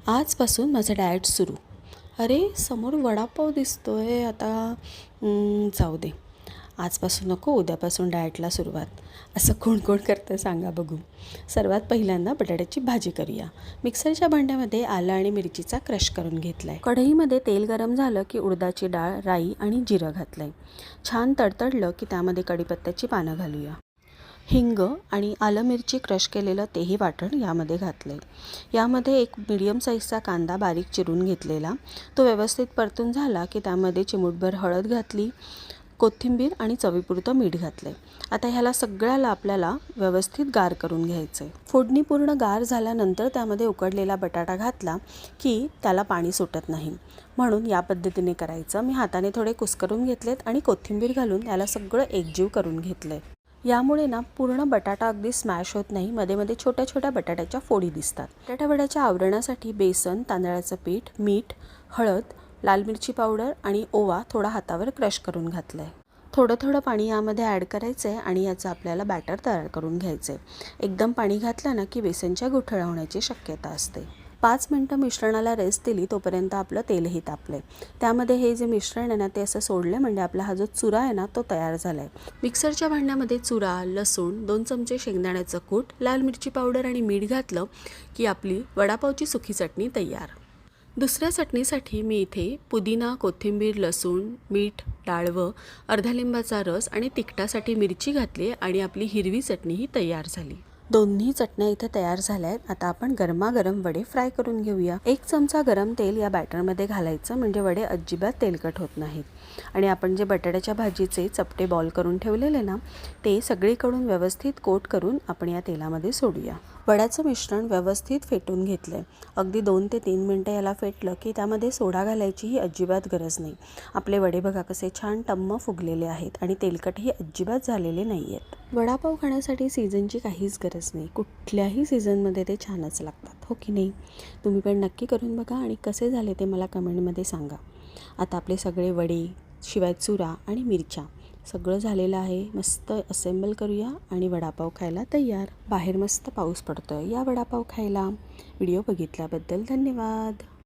आजपासून माझं डाएट सुरू. अरे, समोर वडापाव दिसतोय आता. जाऊ दे. आजपासून नको, उद्यापासून डाएटला सुरुवात. असं कोण कोण करतं सांगा बघू. सर्वात पहिल्यांदा बटाट्याची भाजी करूया. मिक्सरच्या भांड्यामध्ये आलं आणि मिरचीचा क्रश करून घेतला आहे. कढईमध्ये तेल गरम झालं की उडदाची डाळ, राई आणि जिरं घातलं आहे. छान तडतडलं की त्यामध्ये कढीपत्त्याची पानं घालूया. हिंग आणि आलं मिरची क्रश केलेलं तेही वाटण यामध्ये घातले. यामध्ये एक मीडियम साईजचा कांदा बारीक चिरून घेतलेला, तो व्यवस्थित परतून झाला की त्यामध्ये चिमूटभर हळद घातली, कोथिंबीर आणि चवीपुरतं मीठ घातले. आता ह्याला सगळ्याला आपल्याला व्यवस्थित गार करून घ्यायचं आहे. फोडणी पूर्ण गार झाल्यानंतर त्यामध्ये उकडलेला बटाटा घातला की त्याला पाणी सुटत नाही, म्हणून या पद्धतीने करायचं. मी हाताने थोडे कुस्करून घेतलेत आणि कोथिंबीर घालून त्याला सगळं एकजीव करून घेतलं आहे. यामुळे ना पूर्ण बटाटा अगदी स्मॅश होत नाही, मध्ये मध्ये छोट्या छोट्या बटाट्याच्या फोडी दिसतात. बटाटा वड्याच्या आवरणासाठी बेसन, तांदळाचं पीठ, मीठ, हळद, लाल मिरची पावडर आणि ओवा थोडा हातावर क्रश करून घातलं आहे. थोडं थोडं पाणी यामध्ये ॲड करायचं आहे आणि याचं आपल्याला बॅटर तयार करून घ्यायचं आहे. एकदम पाणी घातलं ना की बेसनच्या गुठळ्या होण्याची शक्यता असते. 5 मिनटं मिश्रणाला रेस्ट दिली तोपर्यंत आपलं तेलही तापलं आहे. त्यामध्ये हे जे मिश्रण आहे ना ते असं सोडलं म्हणजे आपला हा जो चुरा आहे ना तो तयार झाला आहे. मिक्सरच्या भांड्यामध्ये चुरा, लसूण, 2 चमचे शेंगदाण्याचं कूट, लाल मिरची पावडर आणि मीठ घातलं की आपली वडापावची सुकी चटणी तयार. दुसऱ्या चटणीसाठी मी इथे पुदिना, कोथिंबीर, लसूण, मीठ, डाळवं, अर्धा लिंबाचा रस आणि तिखटासाठी मिरची घातली आणि आपली हिरवी चटणीही तयार झाली. दोन्ही चटण्या इथे तयार झाल्या आहेत. आता आपण गरमागरम वडे फ्राय करून घेऊया. 1 चमचा गरम तेल या बॅटरमध्ये घालायचं म्हणजे वडे अजिबात तेलकट होत नाहीत. आणि आपण जे बटाट्याच्या भाजीचे चपटे बॉल करून ठेवलेले ना ते सगळीकडून व्यवस्थित कोट करून आपण या तेलामध्ये सोडूया. वड्याचं मिश्रण व्यवस्थित फेटून घेतलं. अगदी 2 ते 3 मिनटं याला फेटलं की त्यामध्ये सोडा घालायचीही अजिबात गरज नाही. आपले वडे बघा कसे छान टम्म फुगलेले आहेत आणि तेलकटही अजिबात झालेले नाही आहेत. वडापाव खाण्यासाठी सीझनची काहीच गरज नाही. कुठल्याही सीझनमध्ये ते छानच लागतात, हो की नाही? तुम्ही पण नक्की करून बघा आणि कसे झाले ते मला कमेंटमध्ये सांगा. आता आपले सगळे वडे, शिवाय चुरा आणि मिरच्या सगळं झालेलं आहे. मस्त असेंबल करूया आणि वडापाव खायला तयार. बाहेर मस्त पाऊस पडतोय. या वडापाव खायला. व्हिडिओ बघितल्याबद्दल धन्यवाद.